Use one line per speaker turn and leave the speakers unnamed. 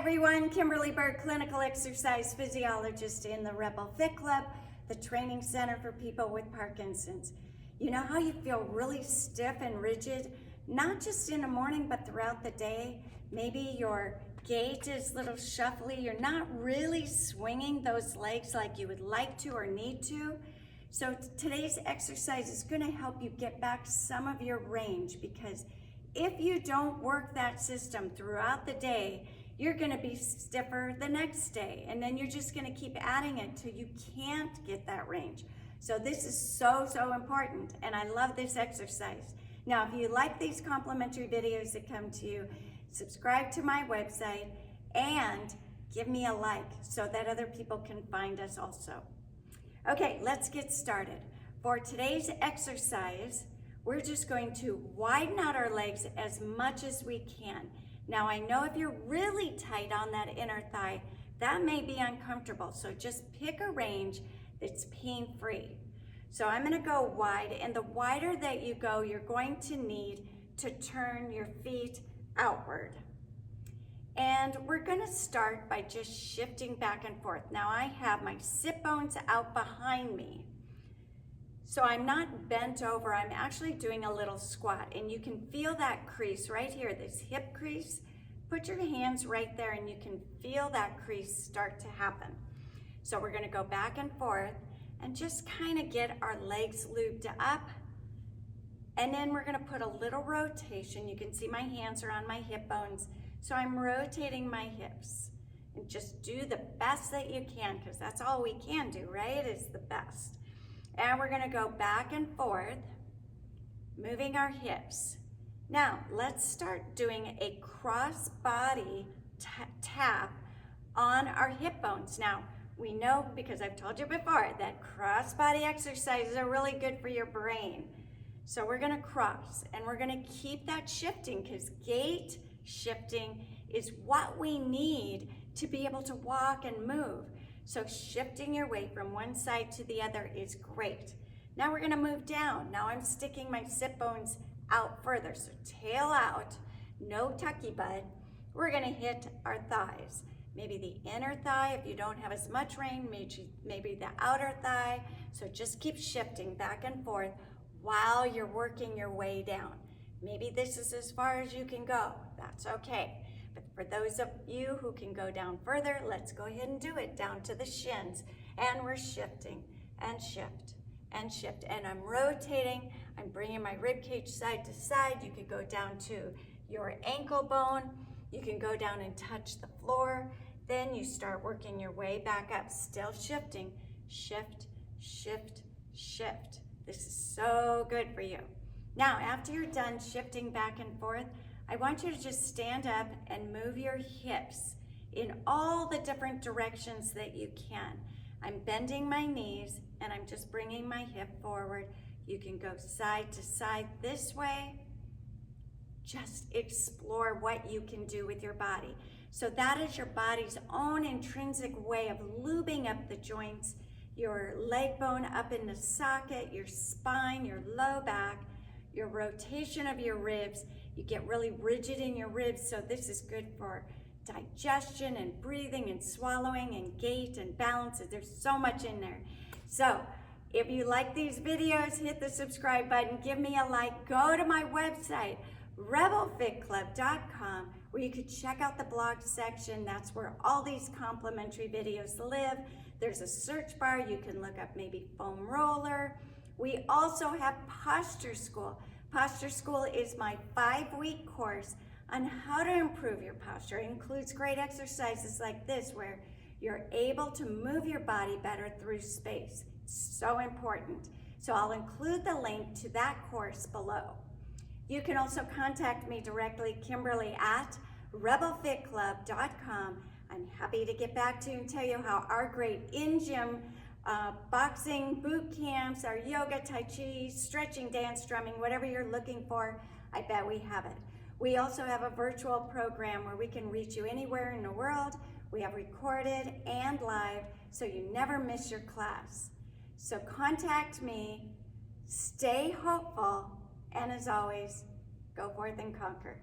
everyone, Kimberly Berg, clinical exercise physiologist in the Rebel Fit Club, the training center for people with Parkinson's. You know how you feel really stiff and rigid, not just in the morning, but throughout the day? Maybe your gait is a little shuffly. You're not really swinging those legs like you would like to or need to. So today's exercise is going to help you get back some of your range, because if you don't work that system throughout the day, you're going to be stiffer the next day, and then you're just going to keep adding it till you can't get that range. So this is so important, and I love this exercise. Now, if you like these complimentary videos that come to you, subscribe to my website and give me a like so that other people can find us also. Okay, let's get started. For today's exercise, we're just going to widen out our legs as much as we can. Now, I know if you're really tight on that inner thigh, that may be uncomfortable, so just pick a range that's pain-free. So I'm gonna go wide, and the wider that you go, you're going to need to turn your feet outward. And we're gonna start by just shifting back and forth. Now, I have my sit bones out behind me. So I'm not bent over, I'm actually doing a little squat, and you can feel that crease right here, this hip crease. Put your hands right there and you can feel that crease start to happen. So we're gonna go back and forth and just kind of get our legs looped up. And then we're gonna put a little rotation. You can see my hands are on my hip bones. So I'm rotating my hips. And just do the best that you can, because that's all we can do, right? Is the best. And we're gonna go back and forth, moving our hips. Now, let's start doing a cross body tap on our hip bones. Now, we know, because I've told you before, that cross body exercises are really good for your brain. So we're gonna cross, and we're gonna keep that shifting, because gait shifting is what we need to be able to walk and move. So shifting your weight from one side to the other is great. Now we're gonna move down. Now I'm sticking my sit bones out further. So tail out, no tucky butt. We're gonna hit our thighs. Maybe the inner thigh if you don't have as much range, maybe the outer thigh. So just keep shifting back and forth while you're working your way down. Maybe this is as far as you can go. That's okay. But for those of you who can go down further, let's go ahead and do it down to the shins. And we're shifting and shift and shift. And I'm rotating. I'm bringing my rib cage side to side. You could go down to your ankle bone. You can go down and touch the floor. Then you start working your way back up, still shifting. Shift, shift, shift. This is so good for you. Now, after you're done shifting back and forth, I want you to just stand up and move your hips in all the different directions that you can. I'm bending my knees and I'm just bringing my hip forward. You can go side to side this way. Just explore what you can do with your body. So that is your body's own intrinsic way of lubing up the joints, your leg bone up in the socket, your spine, your low back, your rotation of your ribs. You get really rigid in your ribs, so this is good for digestion and breathing and swallowing and gait and balance. There's so much in there. So if you like these videos, hit the subscribe button, give me a like, go to my website, rebelfitclub.com, where you could check out the blog section. That's where all these complimentary videos live. There's a search bar. You can look up maybe foam roller. We also have Posture School. Posture School is my 5-week course on how to improve your posture. It includes great exercises like this, where you're able to move your body better through space. It's so important. So I'll include the link to that course below. You can also contact me directly, Kimberly at rebelfitclub.com. I'm happy to get back to you and tell you how our great in-gym boxing, boot camps, our yoga, tai chi, stretching, dance, drumming, whatever you're looking for, I bet we have it. We also have a virtual program where we can reach you anywhere in the world. We have recorded and live, so you never miss your class. So contact me, stay hopeful, and as always, go forth and conquer.